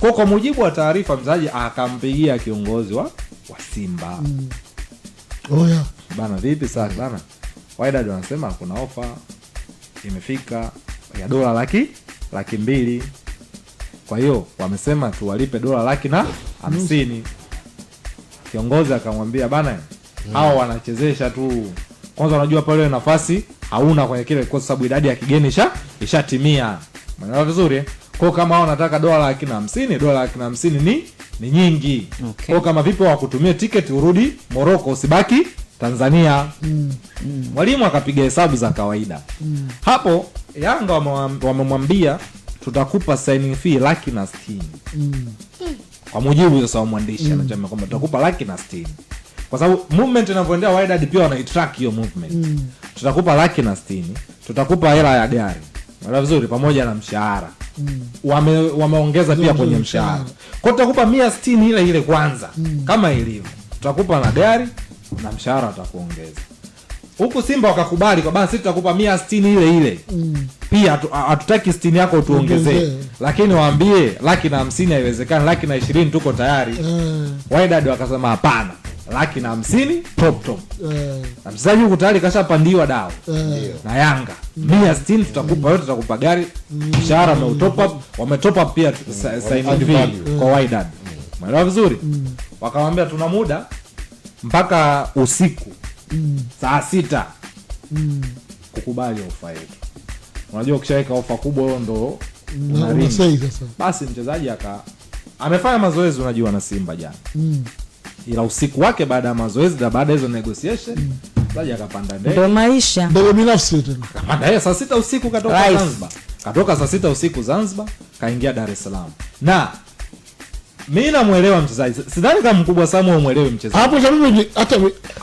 Kwa mujibu wa taarifa, mchezaji akampigia kiongozi wa Simba. Oya. Bana vipi sasa bana? Wydad wanasema kuna ofa imefika ya $200,000. Kwa hiyo wamesema tuwalipe $150,000. Kiongozi akamwambia bana, hao wanachezesha tu. Kwanza unajua pale nafasi hauna kwenye kile kwa sababu idadi ya kigeni ishatimia. Maana vizuri. Kwa kama hao wanataka $150,000 ni nyingi. Okay. Kwa kama vipi wakutumie tiketi urudi Morocco usibaki Tanzania. Mwalimu akapiga hesabu za kawaida. Hapo Yanga wamemwambia tutakupa signing fee $160,000. Kwa mujibu sasa wa mwandishi anasema kwamba tutakupa $160,000. Kwa sababu movement inavyoendea Wydad pia wanaitrack hiyo movement. Tutakupa $160,000, tutakupa hela ya gari. Wala vizuri pamoja na mshahara. Wameongeza pia kwenye mshahara. Kwa tutakupa $160,000 ile kwanza kama ilivyo. Tutakupa na gari na mshahara utakuongeza. Huku Simba wakakubali kwa basi tutakupa $160,000 ile. Pia hatutaki 60 yako tuongezee. Lakini waambie $150,000 haiwezekani, $120,000 tuko tayari. Wydad wakasema hapana. $150,000 top. Na mchezaji huko tayari kashapandiwa dao. Na Yanga. $160,000 tutakupa yote, tutakupa gari, mshahara na top up, wametop up pia signing fee kwa Wydad. Umeelewa vizuri? Wakamwambia tuna muda mpaka usiku saa 6 kukubali ofa yetu. Unajua ukishaweka ofa kubwa hiyo ndo unaringa. Basi mchezaji amefanya mazoezi unajua na Simba jana. Ila usiku wake baada ya mazoezi na baada hizo negotiation mchezaji akapanda ndege. Ndio maisha. Ndio binafsi tena. Akapanda saa 6 usiku katoka Zanzibar. Katoka saa 6 usiku Zanzibar, kaingia Dar es Salaam. Na mimi namuelewa mchezaji. Sidhani kama mkubwa sana umuelewe mchezaji. Hapo mimi hata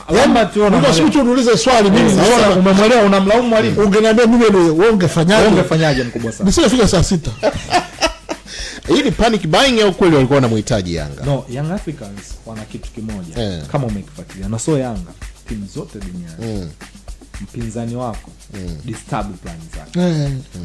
Wamba tuona. Unasikia niulize swali mimi naona umemwelewa, unamlaumu mwalimu. Ungeniambia mimi wewe ungefanyaje mkubwa sana? Nisifika saa 6. Hii ni panic buying au kweli walikuwa wanamhitaji Yanga? No, Young Africans wana kitu kimoja. Kama umekifuatilia. Na so Yanga, timu zote duniani. Mpinzani wako disturb plan zake.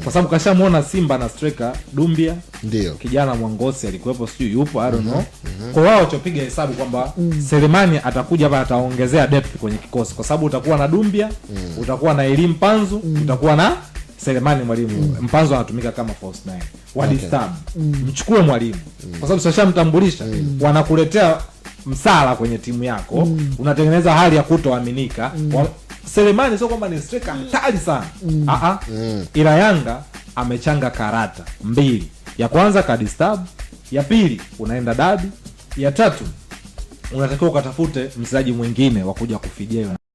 Kwa sababu kashamuona Simba na striker Dumbia, ndio kijana Mwangosi alikuwepo, sio yupo, I don't know. Kwa wao chopiga hesabu kwamba Selemani atakuja hapa ataongezea depth kwenye kikosi kwa sababu utakuwa na Dumbia, utakuwa na Elim Panzu, utakuwa na Selemani mwalimu. Mpanzo anatumika kama false 9. Wa disturb. Mchukue mwalimu. Kwa sababu sasa mtambulisha, wanakuletea msala kwenye timu yako, unatengeneza hali ya kutoaminika. Selemani sio kwamba ni striker hatari sana. Ila Yanga amechanga karata 2. Ya kwanza ka disturb, ya pili unaenda dabi, ya tatu unatakiwa ukatafute mchezaji mwingine wa kuja kufidia.